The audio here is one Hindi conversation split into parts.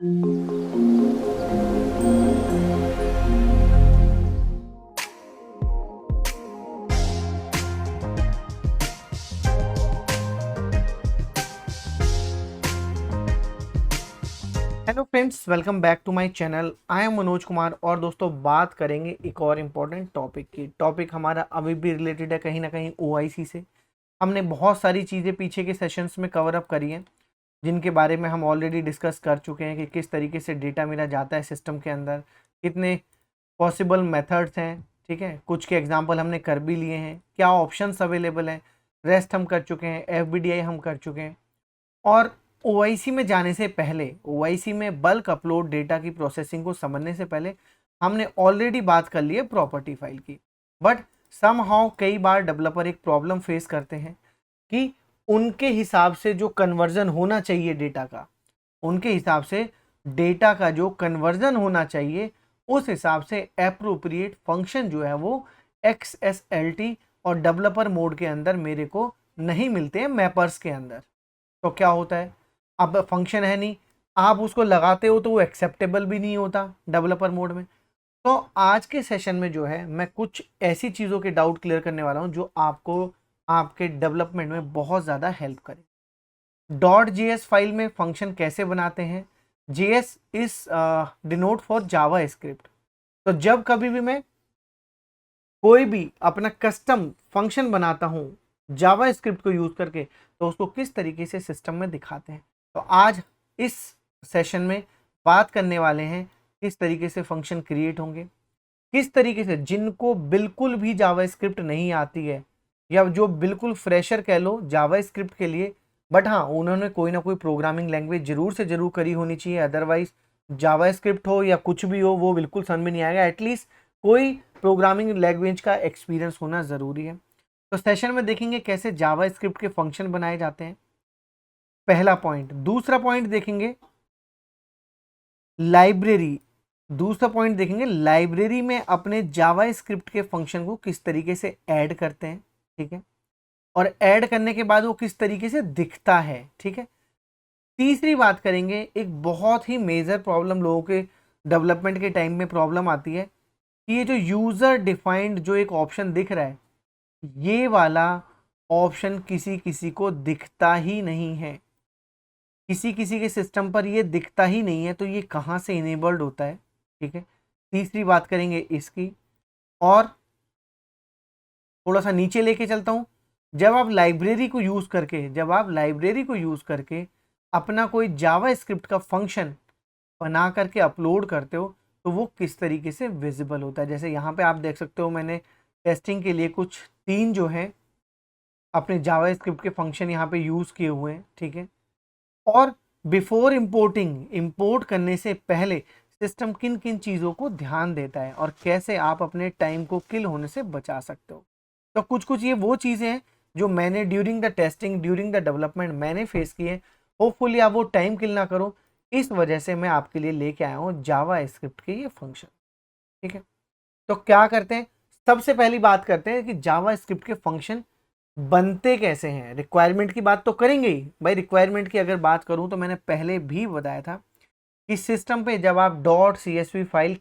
Hello friends, welcome back to my channel. I am Manoj Kumar और दोस्तों बात करेंगे एक और इम्पोर्टेंट टॉपिक की। टॉपिक हमारा अभी भी रिलेटेड है कहीं ना कहीं ओआईसी से। हमने बहुत सारी चीज़ें पीछे के सेशंस में कवर अप करी हैं, जिनके बारे में हम ऑलरेडी डिस्कस कर चुके हैं कि किस तरीके से डेटा मेरा जाता है सिस्टम के अंदर, कितने पॉसिबल मेथड्स हैं। ठीक है, कुछ के एग्जांपल हमने कर भी लिए हैं, क्या ऑप्शंस अवेलेबल हैं। रेस्ट हम कर चुके हैं, एफबीडीआई हम कर चुके हैं। और ओआईसी में जाने से पहले, ओआईसी में बल्क अपलोड डेटा की प्रोसेसिंग को समझने से पहले हमने ऑलरेडी बात कर ली है प्रॉपर्टी फाइल की। बट समहाउ कई बार डेवलपर एक प्रॉब्लम फेस करते हैं कि उनके हिसाब से जो कन्वर्जन होना चाहिए डेटा का, उनके हिसाब से डेटा का जो कन्वर्जन होना चाहिए, उस हिसाब से एप्रोप्रिएट फंक्शन जो है वो XSLT और डेवलपर मोड के अंदर मेरे को नहीं मिलते हैं मैपर्स के अंदर। तो क्या होता है, अब फंक्शन है नहीं, आप उसको लगाते हो तो वो एक्सेप्टेबल भी नहीं होता डेवलपर मोड में। तो आज के सेशन में जो है मैं कुछ ऐसी चीज़ों के डाउट क्लियर करने वाला हूँ जो आपको आपके डेवलपमेंट में बहुत ज़्यादा हेल्प करे। .js फाइल में फंक्शन कैसे बनाते हैं। JS is denote for Java script. तो जब कभी भी मैं कोई भी अपना कस्टम फंक्शन बनाता हूँ जावा स्क्रिप्ट को यूज करके, तो उसको किस तरीके से सिस्टम में दिखाते हैं। तो आज इस सेशन में बात करने वाले हैं किस तरीके से फंक्शन क्रिएट होंगे, किस तरीके से जिनको बिल्कुल भी जावा स्क्रिप्ट नहीं आती है या जो बिल्कुल फ्रेशर कह लो जावा स्क्रिप्ट के लिए, बट हाँ उन्होंने कोई ना कोई प्रोग्रामिंग लैंग्वेज जरूर से जरूर करी होनी चाहिए। अदरवाइज जावा स्क्रिप्ट हो या कुछ भी हो वो बिल्कुल समझ में नहीं आएगा। एटलीस्ट कोई प्रोग्रामिंग लैंग्वेज का एक्सपीरियंस होना ज़रूरी है। तो सेशन में देखेंगे कैसे जावा स्क्रिप्ट के फंक्शन बनाए जाते हैं, पहला पॉइंट। दूसरा पॉइंट देखेंगे लाइब्रेरी, दूसरा पॉइंट देखेंगे लाइब्रेरी में अपने जावा स्क्रिप्ट के फंक्शन को किस तरीके से ऐड करते हैं। ठीक है, और ऐड करने के बाद वो किस तरीके से दिखता है। ठीक है, तीसरी बात करेंगे एक बहुत ही मेजर प्रॉब्लम लोगों के डेवलपमेंट के टाइम में प्रॉब्लम आती है कि ये जो यूजर डिफाइंड जो एक ऑप्शन दिख रहा है, ये वाला ऑप्शन किसी किसी को दिखता ही नहीं है, किसी किसी के सिस्टम पर ये दिखता ही नहीं है। तो ये कहाँ से इनेबल्ड होता है। ठीक है, तीसरी बात करेंगे इसकी। और थोड़ा सा नीचे लेके चलता हूँ, जब आप लाइब्रेरी को यूज़ करके, जब आप लाइब्रेरी को यूज़ करके अपना कोई जावा स्क्रिप्ट का फंक्शन बना करके अपलोड करते हो, तो वो किस तरीके से विजिबल होता है। जैसे यहाँ पे आप देख सकते हो मैंने टेस्टिंग के लिए कुछ 3 जो है अपने जावा स्क्रिप्ट के फंक्शन यहाँ पे यूज़ किए हुए हैं। ठीक है, और बिफोर इंपोर्टिंग, इंपोर्ट करने से पहले सिस्टम किन किन चीज़ों को ध्यान देता है और कैसे आप अपने टाइम को किल होने से बचा सकते हो। तो कुछ कुछ ये वो चीज़ें हैं जो मैंने during the testing, during the development मैंने फेस किए। होपफुली आप वो टाइम किल ना करो, इस वजह से मैं आपके लिए लेके आया हूँ जावा स्क्रिप्ट के ये फंक्शन। ठीक है, तो क्या करते हैं, सबसे पहली बात करते हैं कि जावा स्क्रिप्ट के फंक्शन बनते कैसे हैं। रिक्वायरमेंट की बात तो करेंगे ही भाई। रिक्वायरमेंट की अगर बात करूं तो मैंने पहले भी बताया था कि सिस्टम पे जब आप .csv फाइल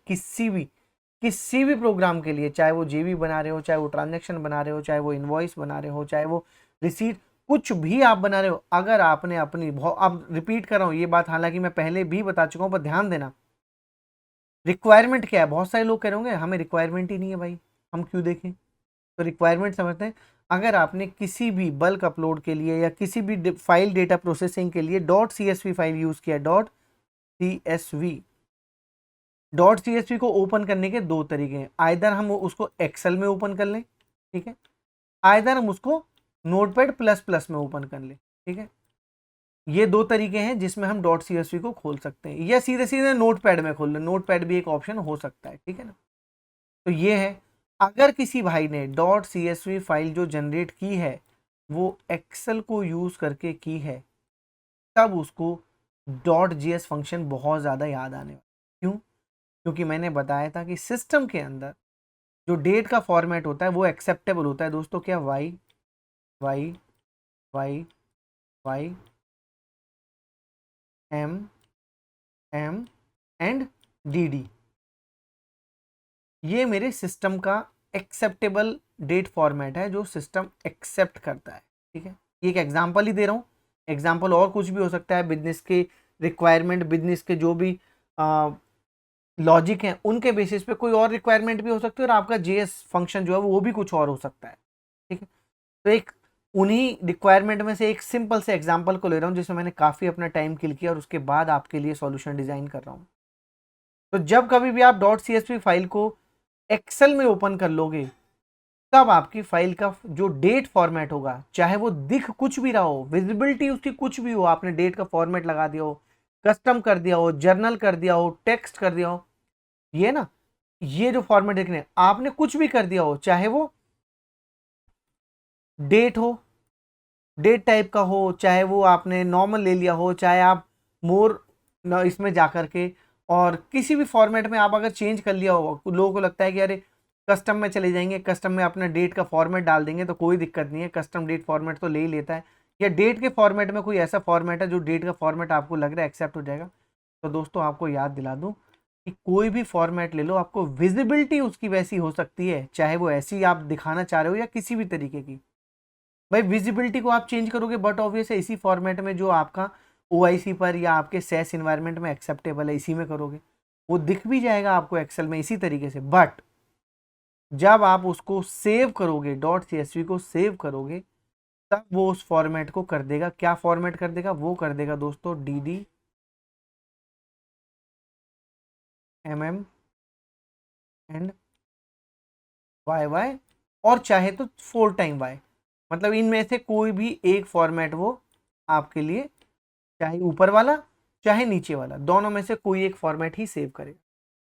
किसी भी प्रोग्राम के लिए, चाहे वो जेबी बना रहे हो, चाहे वो ट्रांजैक्शन बना रहे हो, चाहे वो इनवॉइस बना रहे हो, चाहे वो रिसीट, कुछ भी आप बना रहे हो, अगर आपने अपनी, अब रिपीट कर रहा हूँ ये बात, हालांकि मैं पहले भी बता चुका हूँ, पर ध्यान देना रिक्वायरमेंट क्या है। बहुत सारे लोग कह रहे होंगे हमें रिक्वायरमेंट ही नहीं है भाई, हम क्यों देखें। तो रिक्वायरमेंट समझते हैं, अगर आपने किसी भी बल्क अपलोड के लिए या किसी भी फाइल डेटा प्रोसेसिंग के लिए .csv फाइल यूज किया, .csv को ओपन करने के दो तरीके हैं। आइदर हम उसको एक्सेल में ओपन कर लें, ठीक है, आइदर हम उसको नोटपैड प्लस प्लस में ओपन कर लें। ठीक है, ये दो तरीके हैं जिसमें हम .csv को खोल सकते हैं, या सीधे सीधे नोटपैड में खोल लें, नोटपैड भी एक ऑप्शन हो सकता है। ठीक है ना, तो ये है। अगर किसी भाई ने .csv फाइल जो जनरेट की है वो एक्सेल को यूज करके की है, तब उसको .js फंक्शन बहुत ज़्यादा याद आने वाला। क्यों? क्योंकि मैंने बताया था कि सिस्टम के अंदर जो डेट का फॉर्मेट होता है वो एक्सेप्टेबल होता है दोस्तों। क्या? Y Y Y Y M M and D D, ये मेरे सिस्टम का एक्सेप्टेबल डेट फॉर्मेट है जो सिस्टम एक्सेप्ट करता है। ठीक है, ये एक एग्जांपल ही दे रहा हूँ, एग्जांपल और कुछ भी हो सकता है, बिजनेस के रिक्वायरमेंट, बिजनेस के जो भी लॉजिक हैं उनके बेसिस पे कोई और रिक्वायरमेंट भी हो सकती है, और आपका जेएस फंक्शन जो है वो भी कुछ और हो सकता है। ठीक है, तो एक उन्हीं रिक्वायरमेंट में से एक सिंपल से एग्जांपल को ले रहा हूँ जिसमें मैंने काफ़ी अपना टाइम किल किया और उसके बाद आपके लिए सॉल्यूशन डिज़ाइन कर रहा हूँ। तो जब कभी भी आप डॉट सीएसवी फाइल को एक्सेल में ओपन कर लोगे, तब आपकी फाइल का जो डेट फॉर्मेट होगा, चाहे वो दिख कुछ भी रहा हो, विजिबिलिटी उसकी कुछ भी हो, आपने डेट का फॉर्मेट लगा दिया हो, कस्टम कर दिया हो, जर्नल कर दिया हो, टेक्स्ट कर दिया हो, ये ना, ये जो फॉर्मेट देखने आपने कुछ भी कर दिया हो, चाहे वो डेट हो, डेट टाइप का हो, चाहे वो आपने नॉर्मल ले लिया हो, चाहे आप मोर इसमें जा करके और किसी भी फॉर्मेट में आप अगर चेंज कर लिया हो, लोगों को लगता है कि अरे कस्टम में चले जाएंगे, कस्टम में अपना डेट का फॉर्मेट डाल देंगे तो कोई दिक्कत नहीं है, कस्टम डेट फॉर्मेट तो ले ही लेता है, या डेट के फॉर्मेट में कोई ऐसा फॉर्मेट है जो डेट का फॉर्मेट आपको लग रहा है एक्सेप्ट हो जाएगा। तो दोस्तों आपको याद दिला दूं कि कोई भी फॉर्मेट ले लो, आपको विजिबिलिटी उसकी वैसी हो सकती है, चाहे वो ऐसी आप दिखाना चाह रहे हो या किसी भी तरीके की। भाई विजिबिलिटी को आप चेंज करोगे, बट ऑब्वियस है इसी फॉर्मेट में जो आपका ओआईसी पर या आपके सेस इन्वायरमेंट में एक्सेप्टेबल है, इसी में करोगे, वो दिख भी जाएगा आपको एक्सेल में इसी तरीके से। बट जब आप उसको सेव करोगे, डॉट सीएसवी को सेव करोगे, तब वो उस फॉर्मेट को कर देगा, क्या फॉर्मेट कर देगा, वो कर देगा दोस्तों D D M M and Y Y, और चाहे तो 4 टाइम वाई, मतलब इनमें से कोई भी एक फॉर्मेट वो आपके लिए, चाहे ऊपर वाला चाहे नीचे वाला, दोनों में से कोई एक फॉर्मेट ही सेव करेगा।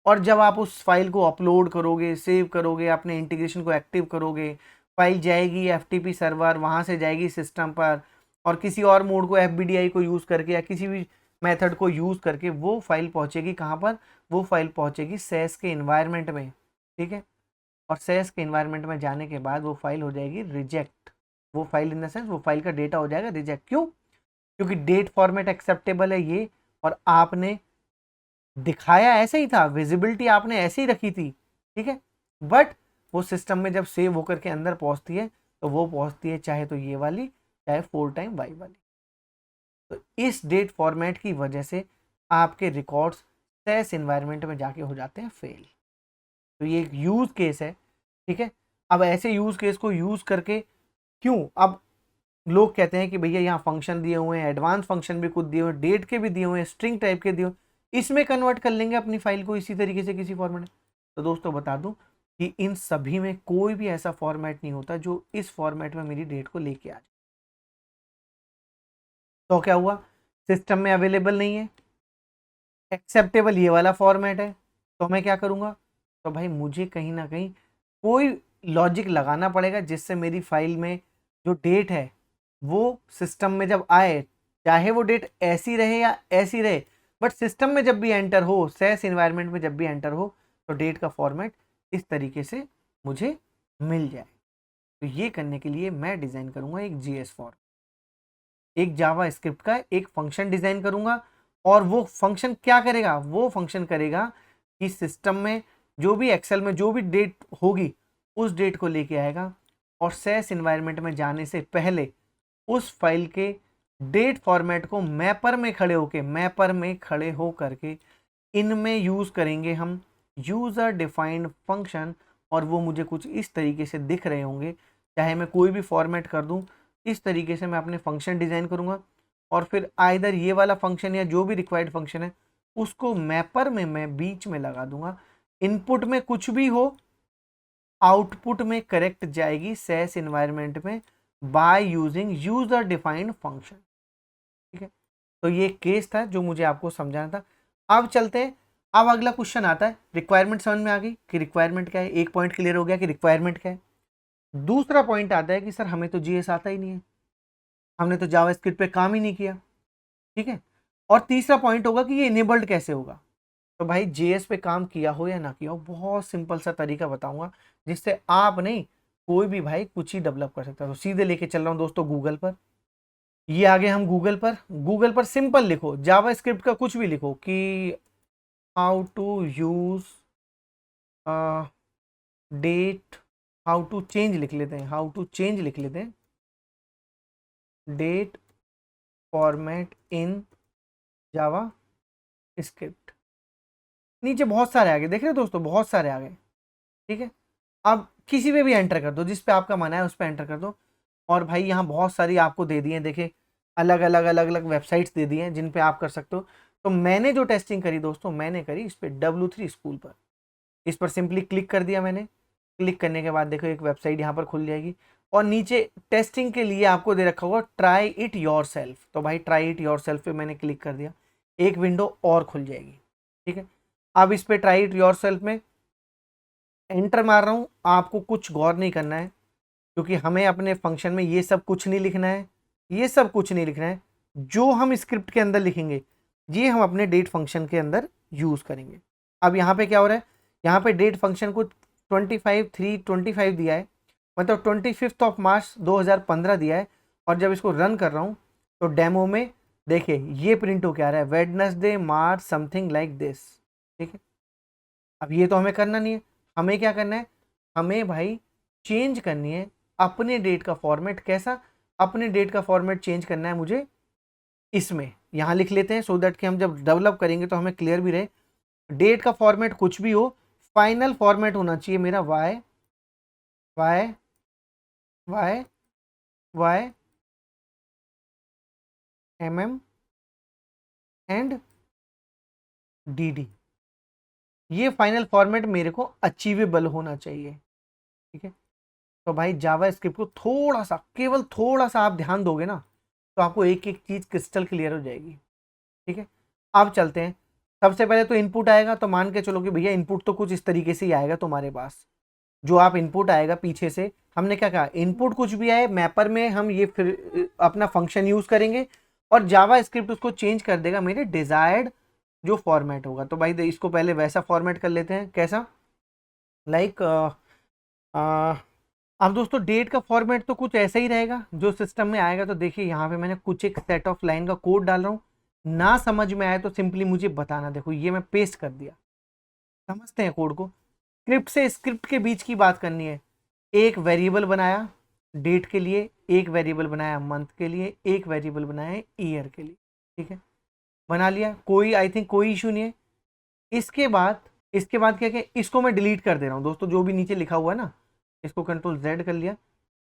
और जब आप उस फाइल को अपलोड करोगे, सेव करोगे, अपने इंटीग्रेशन को एक्टिव करोगे, फाइल जाएगी एफटीपी सर्वर, वहाँ से जाएगी सिस्टम पर, और किसी और मोड को एफबीडीआई को यूज़ करके या किसी भी मेथड को यूज़ करके वो फाइल पहुँचेगी कहाँ पर, वो फाइल पहुँचेगी सेस के इन्वायरमेंट में। ठीक है, और सेस के इन्वायरमेंट में जाने के बाद वो फाइल हो जाएगी रिजेक्ट, वो फाइल इन द सेंस वो फाइल का डेटा हो जाएगा रिजेक्ट। क्यों? क्योंकि डेट फॉर्मेट एक्सेप्टेबल है ये, और आपने दिखाया ऐसे ही था, विजिबिलिटी आपने ऐसे ही रखी थी। ठीक है, बट वो सिस्टम में जब सेव होकर के अंदर पहुंचती है तो वो पहुंचती है चाहे तो ये वाली, चाहे 4 टाइम वाई वाली। तो इस डेट फॉर्मेट की वजह से आपके रिकॉर्ड्स सेस इन्वायरमेंट में जाके हो जाते हैं फेल। तो ये एक यूज केस है। ठीक है, अब ऐसे यूज केस को यूज करके, क्यों अब लोग कहते हैं कि भैया यहाँ फंक्शन दिए हुए हैं, एडवांस फंक्शन भी कुछ दिए हुए हैं, डेट के भी दिए हुए हैं, स्ट्रिंग टाइप के दिए हुए, इसमें कन्वर्ट कर लेंगे अपनी फाइल को इसी तरीके से किसी फॉर्मेट में। तो दोस्तों बता दूं कि इन सभी में कोई भी ऐसा फॉर्मेट नहीं होता जो इस फॉर्मेट में मेरी डेट को लेके आ जाए। तो क्या हुआ, सिस्टम में अवेलेबल नहीं है, एक्सेप्टेबल ये वाला फॉर्मेट है, तो मैं क्या करूँगा, तो भाई मुझे कहीं ना कहीं कोई लॉजिक लगाना पड़ेगा जिससे मेरी फाइल में जो डेट है वो सिस्टम में जब आए, चाहे वो डेट ऐसी रहे या ऐसी रहे, बट सिस्टम में जब भी एंटर हो, सेस इन्वायरमेंट में जब भी एंटर हो, तो डेट का फॉर्मेट इस तरीके से मुझे मिल जाए। तो ये करने के लिए मैं डिज़ाइन करूँगा एक जीएस फॉर्म, एक जावा स्क्रिप्ट का एक फंक्शन डिज़ाइन करूँगा, और वो फंक्शन क्या करेगा, वो फंक्शन करेगा कि सिस्टम में जो भी एक्सेल में जो भी डेट होगी उस डेट को लेके आएगा, और सेस इन्वायरमेंट में जाने से पहले उस फाइल के डेट फॉर्मेट को मैपर में खड़े हो करके इनमें यूज़ करेंगे हम यूज़र डिफाइंड फंक्शन, और वो मुझे कुछ इस तरीके से दिख रहे होंगे। चाहे मैं कोई भी फॉर्मेट कर दूं, इस तरीके से मैं अपने फंक्शन डिज़ाइन करूंगा, और फिर आइदर ये वाला फंक्शन या जो भी रिक्वायर्ड फंक्शन है उसको मैपर में मैं बीच में लगा दूंगा। इनपुट में कुछ भी हो, आउटपुट में करेक्ट जाएगी सेस इन्वायरमेंट में by using user defined function. ठीक है, तो ये केस था जो मुझे आपको समझाना था। अब चलते हैं, अब अगला क्वेश्चन आता है, रिक्वायरमेंट समझ में आ गई कि रिक्वायरमेंट क्या है, एक पॉइंट क्लियर हो गया कि रिक्वायरमेंट क्या है। दूसरा पॉइंट आता है कि सर हमें तो जीएस आता ही नहीं है, हमने तो जावास्क्रिप्ट पे काम ही नहीं किया। ठीक है, और तीसरा पॉइंट होगा कि ये इनेबल्ड कैसे होगा। तो भाई जेएस पे काम किया हो या ना किया हो, बहुत सिंपल सा तरीका बताऊंगा जिससे आप नहीं, कोई भी भाई कुछ ही डेवलप कर सकता है। तो सीधे लेके चल रहा हूँ दोस्तों गूगल पर, ये आगे हम गूगल पर सिंपल लिखो, जावा स्क्रिप्ट का कुछ भी लिखो कि how to use date, how to change लिख लेते हैं, हाउ टू चेंज लिख लेते हैं, date format in JavaScript. नीचे बहुत सारे आ गए, देख रहे हो दोस्तों, बहुत सारे आ गए। ठीक है, अब किसी पे भी एंटर कर दो, जिस पे आपका मन है उस पे एंटर कर दो। और भाई यहाँ बहुत सारी आपको दे दी है, देखे अलग अलग वेबसाइट्स दे दी हैं जिन पे आप कर सकते हो। तो मैंने जो टेस्टिंग करी दोस्तों, मैंने करी इस पे W3 स्कूल पर। इस पर सिंपली क्लिक कर दिया मैंने। क्लिक करने के बाद देखो एक वेबसाइट यहाँ पर खुल जाएगी, और नीचे टेस्टिंग के लिए आपको दे रखा होगा ट्राई इट योर सेल्फ। तो भाई ट्राई इट योर सेल्फ पे मैंने क्लिक कर दिया, एक विंडो और खुल जाएगी। ठीक है, अब इस पे ट्राई इट योर सेल्फ में एंटर मार रहा हूँ। आपको कुछ गौर नहीं करना है, क्योंकि हमें अपने फंक्शन में ये सब कुछ नहीं लिखना है, ये सब कुछ नहीं लिखना है। जो हम स्क्रिप्ट के अंदर लिखेंगे ये हम अपने डेट फंक्शन के अंदर यूज़ करेंगे। अब यहाँ पे क्या हो रहा है, यहाँ पे डेट फंक्शन को 25/3/25 दिया है, मतलब 25 मार्च 2015 दिया है। और जब इसको रन कर रहा हूँ तो डेमो में देखिए ये प्रिंट हो क्या रहा है, Wednesday March something like this. ठीक है, अब ये तो हमें करना नहीं है, हमें क्या करना है, हमें भाई चेंज करनी है अपने डेट का फॉर्मेट। कैसा, अपने डेट का फॉर्मेट चेंज करना है मुझे इसमें। यहाँ लिख लेते हैं, सो दैट कि हम जब डेवलप करेंगे तो हमें क्लियर भी रहे। डेट का फॉर्मेट कुछ भी हो, फाइनल फॉर्मेट होना चाहिए मेरा Y Y Y Y MM and DD। ये फाइनल फॉर्मेट मेरे को अचीवेबल होना चाहिए। ठीक है, तो भाई जावा स्क्रिप्ट को थोड़ा सा, केवल थोड़ा सा आप ध्यान दोगे ना, तो आपको एक एक चीज़ क्रिस्टल क्लियर हो जाएगी। ठीक है, अब चलते हैं। सबसे पहले तो इनपुट आएगा, तो मान के चलो कि भैया इनपुट तो कुछ इस तरीके से ही आएगा तुम्हारे पास। जो आप इनपुट आएगा पीछे से, हमने क्या कहा, इनपुट कुछ भी आए मैपर में हम ये फिर अपना फंक्शन यूज करेंगे, और जावा स्क्रिप्ट उसको चेंज कर देगा मेरे डिजायर्ड जो फॉर्मेट होगा। तो भाई इसको पहले वैसा फॉर्मेट कर लेते हैं, कैसा, लाइक अब दोस्तों डेट का फॉर्मेट तो कुछ ऐसा ही रहेगा जो सिस्टम में आएगा। तो देखिए यहाँ पे मैंने कुछ एक सेट ऑफ लाइन का कोड डाल रहा हूँ, ना समझ में आए तो सिंपली मुझे बताना। देखो ये मैं पेस्ट कर दिया, समझते हैं कोड को। स्क्रिप्ट से स्क्रिप्ट के बीच की बात करनी है। एक वेरिएबल बनाया डेट के लिए, एक वेरिएबल बनाया मंथ के लिए, एक वेरिएबल बनाया ईयर के लिए। ठीक है, बना लिया, कोई आई थिंक कोई इशू नहीं है। इसके बाद क्या क्या, इसको मैं डिलीट कर दे रहा हूँ दोस्तों, जो भी नीचे लिखा हुआ है ना, इसको Ctrl Z कर लिया,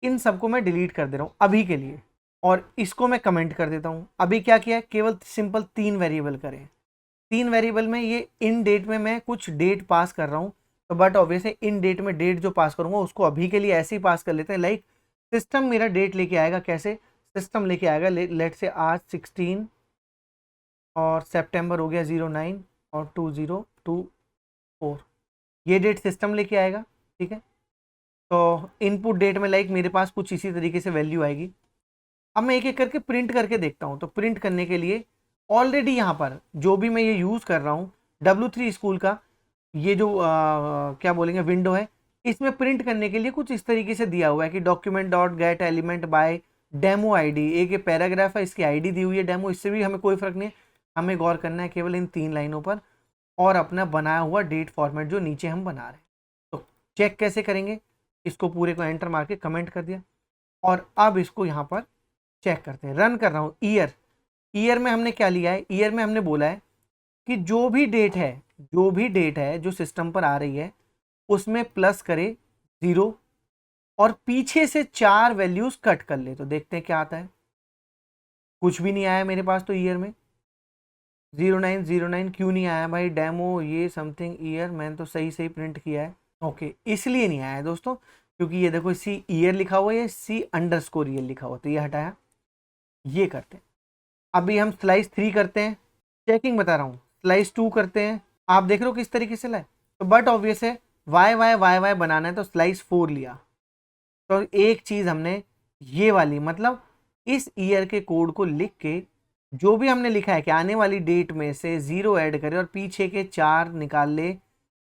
इन सबको मैं डिलीट कर दे रहा हूँ अभी के लिए। और इसको मैं कमेंट कर देता हूँ। अभी क्या किया है, केवल सिंपल 3 वेरिएबल करें। 3 वेरिएबल में ये इन डेट में मैं कुछ डेट पास कर रहा हूँ, तो बट ऑब्वियसली इन डेट में डेट जो पास करूँगा उसको अभी के लिए ऐसे ही पास कर लेते हैं। लाइक सिस्टम मेरा डेट लेके आएगा, कैसे, सिस्टम लेके आएगा लेट से आज 16 और सितंबर हो गया 09 और 2024, ये डेट सिस्टम लेके आएगा। ठीक है, तो इनपुट डेट में लाइक मेरे पास कुछ इसी तरीके से वैल्यू आएगी। अब मैं एक एक करके प्रिंट करके देखता हूँ। तो प्रिंट करने के लिए ऑलरेडी यहाँ पर जो भी मैं ये यूज़ कर रहा हूँ W3 स्कूल का, ये जो क्या बोलेंगे विंडो है, इसमें प्रिंट करने के लिए कुछ इस तरीके से दिया हुआ है कि document dot gate element by demo ID. एक ये पैराग्राफ है, इसकी आईडी दी हुई है डेमो, इससे भी हमें कोई फ़र्क नहीं है। हमें गौर करना है केवल इन 3 लाइनों पर, और अपना बनाया हुआ डेट फॉर्मेट जो नीचे हम बना रहे हैं। तो चेक कैसे करेंगे, इसको पूरे को एंटर मार के कमेंट कर दिया, और अब इसको यहाँ पर चेक करते हैं। रन कर रहा हूँ। ईयर में हमने क्या लिया है, ईयर में हमने बोला है कि जो भी डेट है जो सिस्टम पर आ रही है उसमें प्लस करे 0, और पीछे से 4 वैल्यूज कट कर ले। तो देखते हैं क्या आता है। कुछ भी नहीं आया मेरे पास तो ईयर में 0909 क्यों नहीं आया भाई, डेमो ये समथिंग ईयर मैंने तो सही सही प्रिंट किया है। ओके, इसलिए नहीं आया दोस्तों, क्योंकि ये देखो सी ईयर लिखा हुआ है, C_ईयर लिखा हुआ, तो ये हटाया। ये करते हैं। अभी हम स्लाइस 3 करते हैं, चेकिंग बता रहा हूँ। स्लाइस 2 करते हैं, आप देख रहे हो किस तरीके से लाए। तो बट ऑब्वियस है वाई बनाना है, तो स्लाइस 4 लिया। तो एक चीज़ हमने ये वाली, मतलब इस ईयर के कोड को लिख के जो भी हमने लिखा है कि आने वाली डेट में से 0 ऐड करे और पीछे के 4 निकाल ले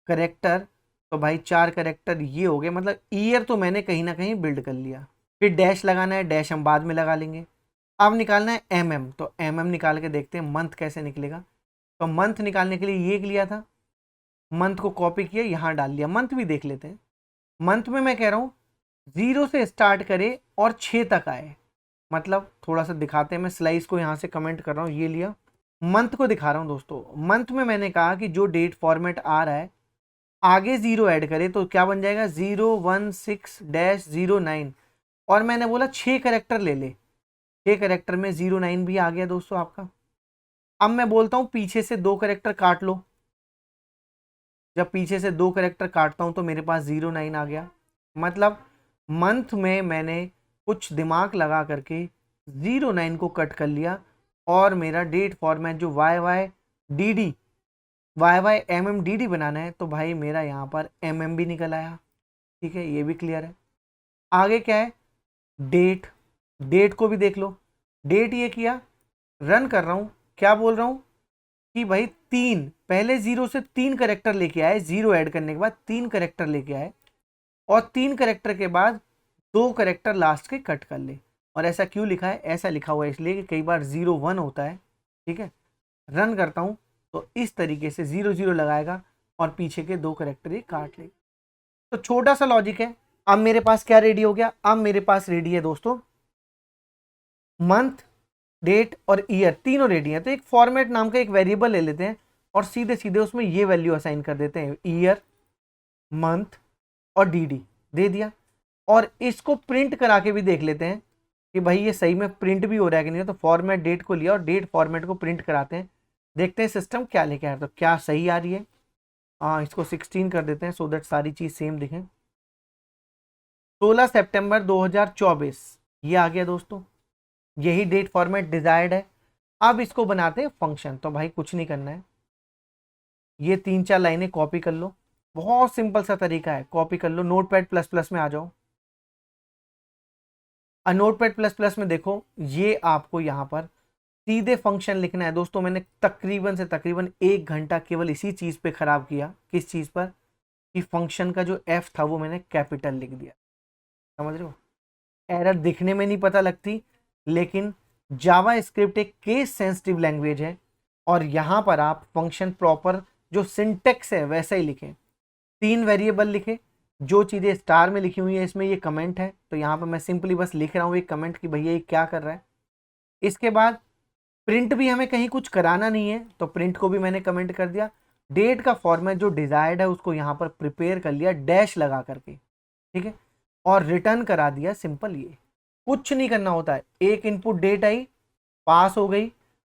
करेक्टर। तो भाई 4 करेक्टर ये हो गए, मतलब ईयर तो मैंने कहीं ना कहीं बिल्ड कर लिया। फिर डैश लगाना है, डैश हम बाद में लगा लेंगे। अब निकालना है MM, तो MM निकाल के देखते हैं मंथ कैसे निकलेगा। तो मंथ निकालने के लिए ये लिया था, मंथ को कॉपी किया, यहाँ डाल लिया। मंथ भी देख लेते हैं। मंथ में मैं कह रहा हूँ 0 से स्टार्ट करे और 6 तक आए, मतलब थोड़ा सा दिखाते हैं। मैं स्लाइस को यहाँ से कमेंट कर रहा हूँ, ये लिया, मंथ को दिखा रहा हूँ दोस्तों। मंथ में मैंने कहा कि जो डेट फॉर्मेट आ रहा है आगे 0 ऐड करे तो क्या बन जाएगा, 016-09, और मैंने बोला 6 करेक्टर ले ले, 6 करेक्टर में 09 भी आ गया दोस्तों आपका। अब मैं बोलता हूँ पीछे से 2 करेक्टर काट लो। जब पीछे से 2 करेक्टर काटता हूँ तो मेरे पास 09 आ गया। मतलब मंथ में मैंने कुछ दिमाग लगा करके 09 को कट कर लिया, और मेरा डेट फॉर्मेट जो YYMMDD बनाना है, तो भाई मेरा यहाँ पर MM भी निकल आया। ठीक है, ये भी क्लियर है। आगे क्या है, डेट। डेट को भी देख लो। डेट ये किया, रन कर रहा हूँ, क्या बोल रहा हूँ कि भाई 3, पहले 0 से 3 करेक्टर लेके आए, 0 ऐड करने के बाद 3 करेक्टर लेके आए, और 3 करेक्टर के बाद 2 करेक्टर लास्ट के कट कर ले। और ऐसा क्यों लिखा है, ऐसा लिखा हुआ है इसलिए कि कई बार 0-1 होता है। ठीक है, रन करता हूँ तो इस तरीके से 0-0 लगाएगा और पीछे के 2 करेक्टर ये काट लेगा। तो छोटा सा लॉजिक है। अब मेरे पास क्या रेडी हो गया, अब मेरे पास रेडी है दोस्तों मंथ, डेट और ईयर, तीनों रेडी है। तो एक फॉर्मेट नाम का एक वेरिएबल ले लेते हैं और सीधे सीधे उसमें ये वैल्यू असाइन कर देते हैं, ईयर, मंथ और DD दे दिया। और इसको प्रिंट करा के भी देख लेते हैं कि भाई ये सही में प्रिंट भी हो रहा है कि नहीं। तो फॉर्मेट डेट को लिया और डेट फॉर्मेट को प्रिंट कराते हैं, देखते हैं सिस्टम क्या लेके आया। तो क्या सही आ रही है, हाँ, इसको 16 कर देते हैं सो दैट सारी चीज़ सेम दिखें। 16 सितंबर 2024 ये आ गया दोस्तों, यही डेट फॉर्मेट डिजायर्ड है। अब इसको बनाते हैं फंक्शन। तो भाई कुछ नहीं करना है, ये 3-4 लाइनें कॉपी कर लो, बहुत सिंपल सा तरीका है, कॉपी कर लो। नोटपैड प्लस प्लस में आ जाओ। नोटपैड प्लस प्लस में देखो, ये आपको यहाँ पर सीधे फंक्शन लिखना है दोस्तों। मैंने तकरीबन से तकरीबन 1 घंटा केवल इसी चीज़ पे खराब किया। किस चीज़ पर, कि फंक्शन का जो F था वो मैंने कैपिटल लिख दिया। समझ रहे हो, एरर दिखने में नहीं पता लगती, लेकिन जावा स्क्रिप्ट एक केस सेंसिटिव लैंग्वेज है, और यहाँ पर आप फंक्शन प्रॉपर जो सिंटेक्स है वैसा ही लिखें। 3 वेरिएबल लिखे, जो चीज़ें स्टार में लिखी हुई है इसमें ये कमेंट है, तो यहाँ पर मैं सिंपली बस लिख रहा हूँ एक कमेंट कि भैया ये क्या कर रहा है। इसके बाद प्रिंट भी हमें कहीं कुछ कराना नहीं है, तो प्रिंट को भी मैंने कमेंट कर दिया। डेट का फॉर्मेट जो डिजायर्ड है उसको यहाँ पर प्रिपेयर कर लिया डैश लगा करके, ठीक है, और रिटर्न करा दिया। सिंपल, ये कुछ नहीं करना होता है। एक इनपुट डेट आई, पास हो गई,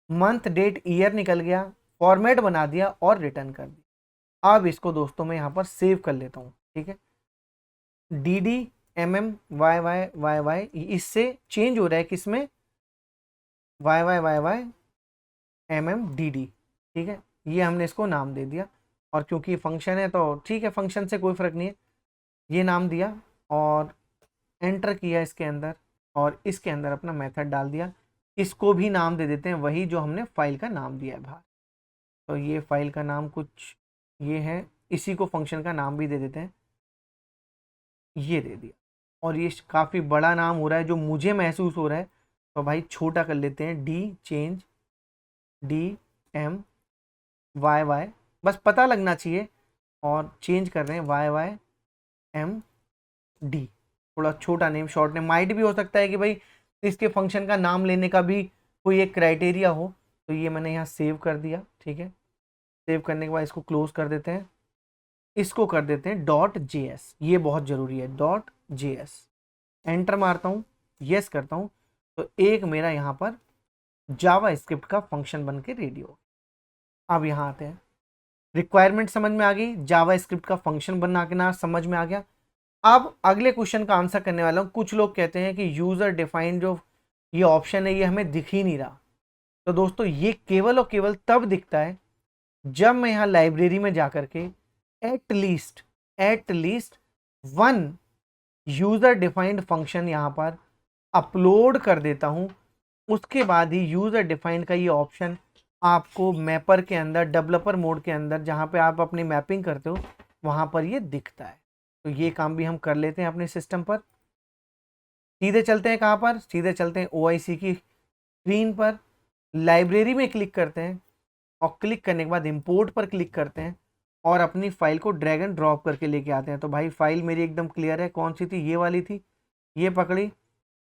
मंथ डेट ईयर निकल गया, फॉर्मेट बना दिया और रिटर्न कर दिया। अब इसको दोस्तों मैं यहाँ पर सेव कर लेता हूँ। ठीक है, DD MM YY इससे चेंज हो रहा है, किसमें, YY MMDD। ठीक है, ये हमने इसको नाम दे दिया, और क्योंकि ये फंक्शन है तो ठीक है, फंक्शन से कोई फ़र्क नहीं है, ये नाम दिया और एंटर किया इसके अंदर, और इसके अंदर अपना मेथड डाल दिया। इसको भी नाम दे देते हैं वही जो हमने फाइल का नाम दिया है बाहर। तो ये फाइल का नाम कुछ ये है, इसी को फंक्शन का नाम भी दे देते हैं, ये दे दिया। और ये काफ़ी बड़ा नाम हो रहा है जो मुझे महसूस हो रहा है, तो भाई छोटा कर लेते हैं, चेंज DMYY, बस पता लगना चाहिए, और चेंज कर रहे हैं YYMD। थोड़ा छोटा नेम, शॉर्ट नेम माइट भी हो सकता है कि भाई इसके फंक्शन का नाम लेने का भी कोई एक क्राइटेरिया हो। तो ये मैंने यहाँ सेव कर दिया। ठीक है, सेव करने के बाद इसको क्लोज कर देते हैं, इसको कर देते हैं .js, ये बहुत ज़रूरी है, .js। एंटर मारता हूँ, यस करता हूँ, तो एक मेरा यहाँ पर जावा स्क्रिप्ट का फंक्शन बन के रेडी हो। अब यहाँ आते हैं, रिक्वायरमेंट समझ में आ गई, जावा स्क्रिप्ट का फंक्शन बनाना समझ में आ गया। अब अगले क्वेश्चन का आंसर करने वाला हूँ। कुछ लोग कहते हैं कि यूज़र डिफाइंड जो ये ऑप्शन है ये हमें दिख ही नहीं रहा। तो दोस्तों ये केवल और केवल तब दिखता है जब मैं यहाँ लाइब्रेरी में जा करके एटलीस्ट 1 यूज़र डिफाइंड फंक्शन यहाँ पर अपलोड कर देता हूँ। उसके बाद ही यूज़र डिफाइंड का ये ऑप्शन आपको मैपर के अंदर, डेवलपर मोड के अंदर, जहाँ पे आप अपनी मैपिंग करते हो वहाँ पर ये दिखता है। तो ये काम भी हम कर लेते हैं अपने सिस्टम पर। सीधे चलते हैं कहाँ पर, सीधे चलते हैं OIC की स्क्रीन पर, लाइब्रेरी में क्लिक करते हैं, और क्लिक करने के बाद इंपोर्ट पर क्लिक करते हैं, और अपनी फाइल को ड्रैग एंड ड्रॉप करके लेके आते हैं। तो भाई फाइल मेरी एकदम क्लियर है, कौन सी थी, ये वाली थी, ये पकड़ी,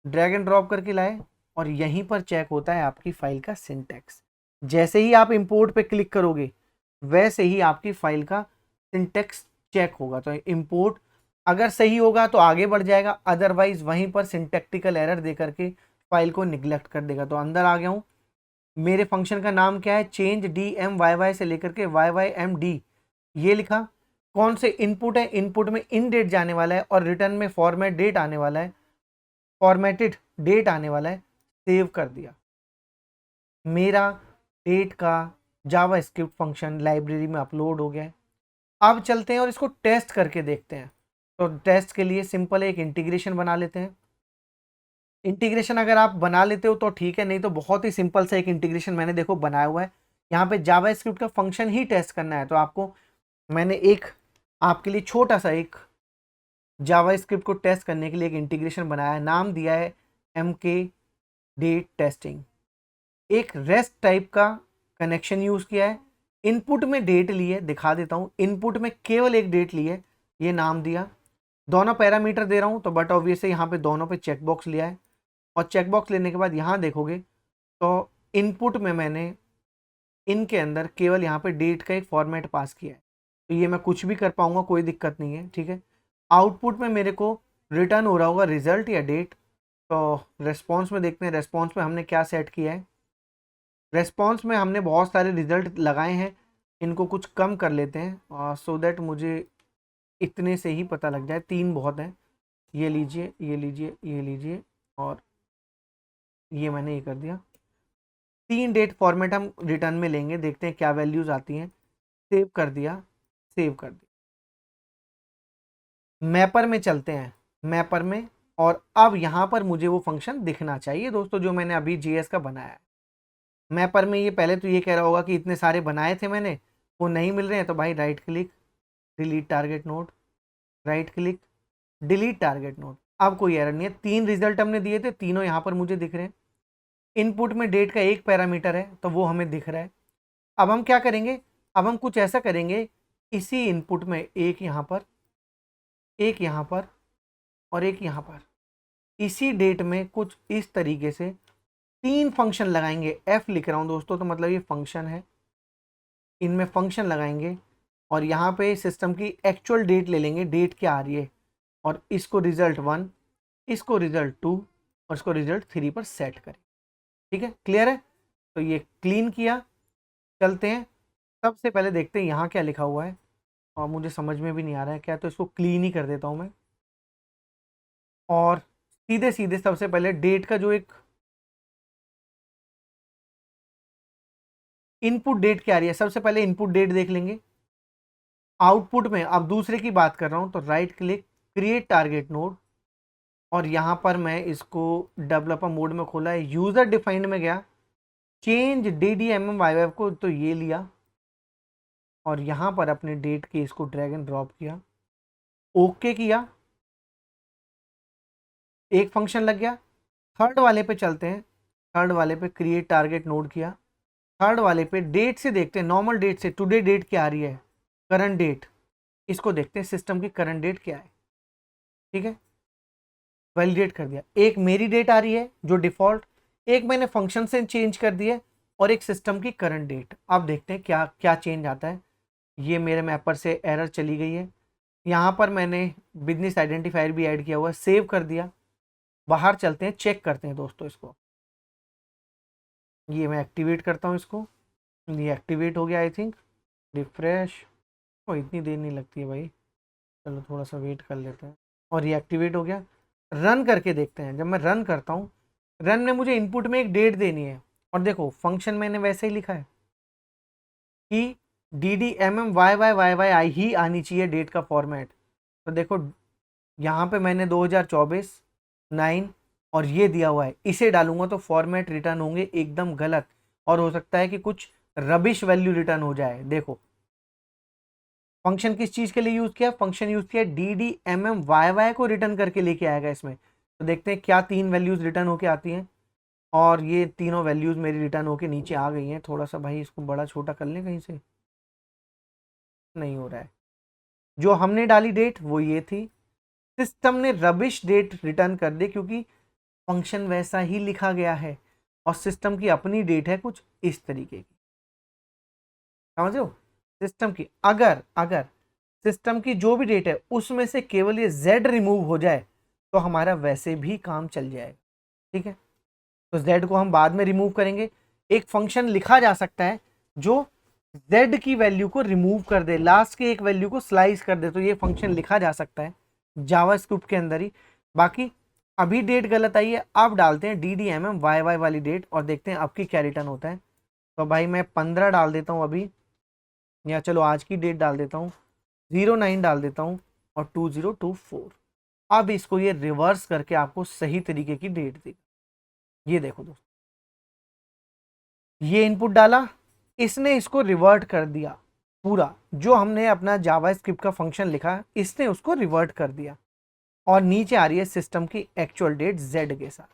ड्रैग एंड ड्रॉप करके लाए, और यहीं पर चेक होता है आपकी फाइल का सिंटैक्स। जैसे ही आप इंपोर्ट पे क्लिक करोगे वैसे ही आपकी फाइल का सिंटैक्स चेक होगा। तो इंपोर्ट अगर सही होगा तो आगे बढ़ जाएगा, अदरवाइज वहीं पर सिंटैक्टिकल एरर दे करके फाइल को निग्लेक्ट कर देगा। तो अंदर आ गया हूँ, मेरे फंक्शन का नाम क्या है, change D M Y Y से लेकर के वाई वाई एम डी, ये लिखा। कौन से इनपुट है, इनपुट में इन डेट जाने वाला है और रिटर्न में फॉर्मेट डेट आने वाला है, फॉर्मेटेड डेट आने वाला है, सेव कर दिया। मेरा डेट का जावा स्क्रिप्ट फंक्शन लाइब्रेरी में अपलोड हो गया है। अब चलते हैं और इसको टेस्ट करके देखते हैं। तो टेस्ट के लिए सिंपल एक इंटीग्रेशन बना लेते हैं। इंटीग्रेशन अगर आप बना लेते हो तो ठीक है, नहीं तो बहुत ही सिंपल सा एक इंटीग्रेशन मैंने देखो बनाया हुआ है। यहाँ पे जावा स्क्रिप्ट का फंक्शन ही टेस्ट करना है। तो आपको मैंने एक आपके लिए छोटा सा एक जावा स्क्रिप्ट को टेस्ट करने के लिए एक इंटीग्रेशन बनाया है, नाम दिया है MK डेट टेस्टिंग। एक रेस्ट टाइप का कनेक्शन यूज़ किया है, इनपुट में डेट ली है, दिखा देता हूँ, इनपुट में केवल एक डेट ली है, ये नाम दिया, दोनों पैरामीटर दे रहा हूँ। तो बट ऑब्वियसली यहाँ पे दोनों पे चेकबॉक्स लिया है, और चेकबॉक्स लेने के बाद यहाँ देखोगे तो इनपुट में मैंने इनके अंदर केवल यहाँ पे डेट का एक फॉर्मेट पास किया है। तो ये मैं कुछ भी कर पाऊँगा, कोई दिक्कत नहीं है, ठीक है। आउटपुट में मेरे को रिटर्न हो रहा होगा रिजल्ट या डेट। तो रेस्पॉन्स में देखते हैं, रेस्पॉन्स में हमने क्या सेट किया है। रेस्पॉन्स में हमने बहुत सारे रिजल्ट लगाए हैं, इनको कुछ कम कर लेते हैं सो दैट मुझे इतने से ही पता लग जाए, 3 बहुत हैं। ये लीजिए, ये लीजिए, ये लीजिए, और ये मैंने ये कर दिया। 3 डेट फॉर्मेट हम रिटर्न में लेंगे, देखते हैं क्या वैल्यूज़ आती हैं। सेव कर दिया, सेव कर दिया। मैपर में चलते हैं, मैपर में, और अब यहाँ पर मुझे वो फंक्शन दिखना चाहिए दोस्तों जो मैंने अभी JS का बनाया है। मैपर में ये पहले तो ये कह रहा होगा कि इतने सारे बनाए थे मैंने, वो नहीं मिल रहे हैं। तो भाई right click, delete target node, right click, delete target node. अब कोई एरर नहीं है, 3 रिजल्ट हमने दिए थे, तीनों यहाँ पर मुझे दिख रहे हैं। इनपुट में डेट का एक पैरामीटर है तो वो हमें दिख रहा है। अब हम क्या करेंगे, अब हम कुछ ऐसा करेंगे, इसी इनपुट में एक यहाँ पर, एक यहाँ पर, और एक यहाँ पर, इसी डेट में कुछ इस तरीके से 3 फंक्शन लगाएंगे। F लिख रहा हूँ दोस्तों, तो मतलब ये फंक्शन है, इनमें फंक्शन लगाएंगे, और यहाँ पे सिस्टम की एक्चुअल डेट ले लेंगे, डेट क्या आ रही है, और इसको रिजल्ट 1, इसको रिजल्ट 2, और इसको रिजल्ट 3 पर सेट करें। ठीक है, क्लियर है। तो ये क्लीन किया। चलते हैं, सबसे पहले देखते हैं यहाँ क्या लिखा हुआ है, और मुझे समझ में भी नहीं आ रहा है क्या, तो इसको क्लीन ही कर देता हूँ मैं। और सीधे सीधे सबसे पहले डेट का जो एक इनपुट डेट क्या आ रही है, सबसे पहले इनपुट डेट देख लेंगे। आउटपुट में अब दूसरे की बात कर रहा हूँ, तो right click, create target node, और यहाँ पर मैं इसको डेवलपर मोड में खोला है, यूज़र डिफाइंड में गया, चेंज DDMMYY को तो ये लिया, और यहाँ पर अपने डेट के इसको ड्रैग एंड ड्रॉप किया, ओके किया, एक फंक्शन लग गया। थर्ड वाले पे चलते हैं, थर्ड वाले पे क्रिएट टारगेट नोड किया, थर्ड वाले पे डेट से देखते हैं, नॉर्मल डेट से टुडे डेट क्या आ रही है, करंट डेट, इसको देखते हैं सिस्टम की करंट डेट क्या है। ठीक है, वैलिडेट कर दिया। एक मेरी डेट आ रही है जो डिफ़ॉल्ट, एक मैंने फंक्शन से चेंज कर दिया, और एक सिस्टम की करंट डेट। अब देखते हैं क्या क्या चेंज आता है। ये मेरे मैपर से एरर चली गई है, यहाँ पर मैंने बिजनेस आइडेंटिफायर भी ऐड किया हुआ है, सेव कर दिया। बाहर चलते हैं, चेक करते हैं दोस्तों इसको। ये मैं एक्टिवेट करता हूँ इसको, ये एक्टिवेट हो गया आई थिंक। रिफ्रेश, ओ इतनी देर नहीं लगती है भाई, चलो थोड़ा सा वेट कर लेते हैं। और ये एक्टिवेट हो गया, रन करके देखते हैं। जब मैं रन करता हूँ, रन में मुझे इनपुट में एक डेट देनी है, और देखो फंक्शन मैंने वैसे ही लिखा है कि DDMMYYYY ही आनी चाहिए डेट का फॉर्मेट। तो देखो यहाँ पे मैंने 2024 9 और ये दिया हुआ है, इसे डालूंगा तो फॉर्मेट रिटर्न होंगे एकदम गलत, और हो सकता है कि कुछ रबिश वैल्यू रिटर्न हो जाए। देखो फंक्शन किस चीज़ के लिए यूज़ किया, फंक्शन यूज़ किया DDMMYY को रिटर्न करके लेके आएगा इसमें। तो देखते हैं क्या 3 वैल्यूज़ रिटर्न होके आती हैं, और ये तीनों वैल्यूज़ मेरी रिटर्न होके नीचे आ गई हैं। थोड़ा सा भाई इसको बड़ा छोटा कर लें कहीं से, नहीं हो रहा है। जो हमने डाली डेट वो ये थी, सिस्टम ने रबिश डेट रिटर्न कर दी क्योंकि फंक्शन वैसा ही लिखा गया है और सिस्टम की अपनी डेट है कुछ इस तरीके की, समझ रहे हो। सिस्टम की अगर अगर सिस्टम की जो भी डेट है उसमें से केवल ये z रिमूव हो जाए तो हमारा वैसे भी काम चल जाएगा, ठीक है। तो z को हम बाद में रिमूव करेंगे। एक फंक्शन लिखा जा सकता है जो z की वैल्यू को रिमूव कर दे, लास्ट के एक वैल्यू को स्लाइस कर दे, तो ये फंक्शन लिखा जा सकता है जावास्क्रिप्ट के अंदर ही। बाकी अभी डेट गलत आई है, अब डालते हैं DDMM YY वाली डेट और देखते हैं आपकी क्या रिटर्न होता है। तो भाई मैं 15 डाल देता हूँ अभी, या चलो आज की डेट डाल देता हूँ, 09 डाल देता हूँ और 2024। अब इसको ये रिवर्स करके आपको सही तरीके की डेट देगा। ये देखो दोस्तों, ये इनपुट डाला, इसने इसको रिवर्ट कर दिया, पूरा जो हमने अपना जावास्क्रिप्ट का फंक्शन लिखा इसने उसको रिवर्ट कर दिया, और नीचे आ रही है सिस्टम की एक्चुअल डेट z के साथ।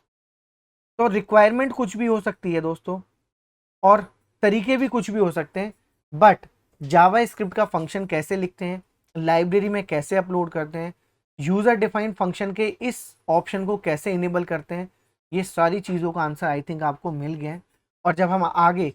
तो रिक्वायरमेंट कुछ भी हो सकती है दोस्तों और तरीके भी कुछ भी हो सकते हैं, बट जावास्क्रिप्ट का फंक्शन कैसे लिखते हैं, लाइब्रेरी में कैसे अपलोड करते हैं, यूजर डिफाइंड फंक्शन के इस ऑप्शन को कैसे इनेबल करते हैं, ये सारी चीज़ों का आंसर आई थिंक आपको मिल गया है। और जब हम आगे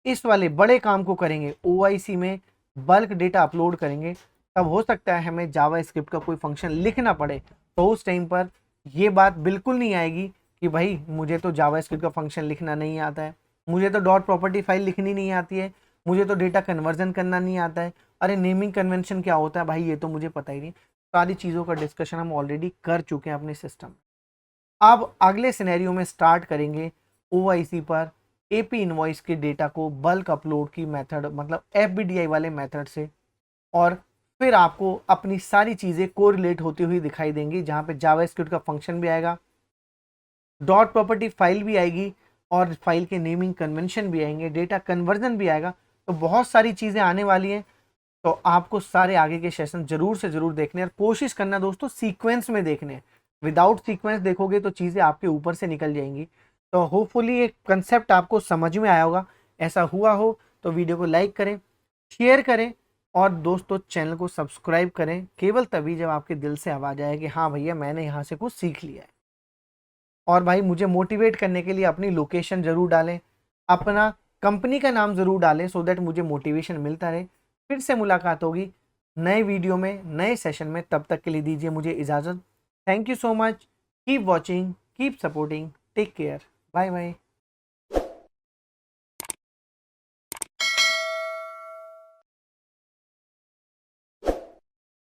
इस वाले बड़े काम को करेंगे, OIC में बल्क डेटा अपलोड करेंगे, तब हो सकता है हमें जावास्क्रिप्ट का कोई फंक्शन लिखना पड़े, तो उस टाइम पर ये बात बिल्कुल नहीं आएगी कि भाई मुझे तो जावास्क्रिप्ट का फंक्शन लिखना नहीं आता है, मुझे तो डॉट प्रॉपर्टी फाइल लिखनी नहीं आती है, मुझे तो डेटा कन्वर्जन करना नहीं आता है, अरे नेमिंग कन्वेंशन क्या होता है भाई ये तो मुझे पता ही नहीं। सारी चीज़ों का डिस्कशन हम ऑलरेडी कर चुके हैं अपने सिस्टम में। अब अगले सिनेरियो में स्टार्ट करेंगे OIC पर AP इनवॉइस के डेटा को बल्क अपलोड की मेथड, मतलब FBDI वाले मेथड से, और फिर आपको अपनी सारी चीज़ें कोरिलेट होती हुई दिखाई देंगी, जहाँ पे जावास्क्रिप्ट का फंक्शन भी आएगा, डॉट प्रॉपर्टी फाइल भी आएगी और फाइल के नेमिंग कन्वेंशन भी आएंगे, डेटा कन्वर्जन भी आएगा। तो बहुत सारी चीज़ें आने वाली हैं, तो आपको सारे आगे के सेशन जरूर से जरूर देखने और कोशिश करना दोस्तों सीक्वेंस में देखने। विदाउट सीक्वेंस देखोगे तो चीज़ें आपके ऊपर से निकल जाएंगी। तो होपफुली एक कंसेप्ट आपको समझ में आया होगा। ऐसा हुआ हो तो वीडियो को लाइक करें, शेयर करें और दोस्तों चैनल को सब्सक्राइब करें, केवल तभी जब आपके दिल से आवाज़ आए कि हाँ भैया मैंने यहाँ से कुछ सीख लिया है। और भाई मुझे मोटिवेट करने के लिए अपनी लोकेशन ज़रूर डालें, अपना कंपनी का नाम ज़रूर डालें, सो दैट मुझे मोटिवेशन मिलता रहे। फिर से मुलाकात होगी नए वीडियो में, नए सेशन में, तब तक के लिए दीजिए मुझे इजाज़त। Thank you so much, keep watching, keep supporting, take care, bye bye.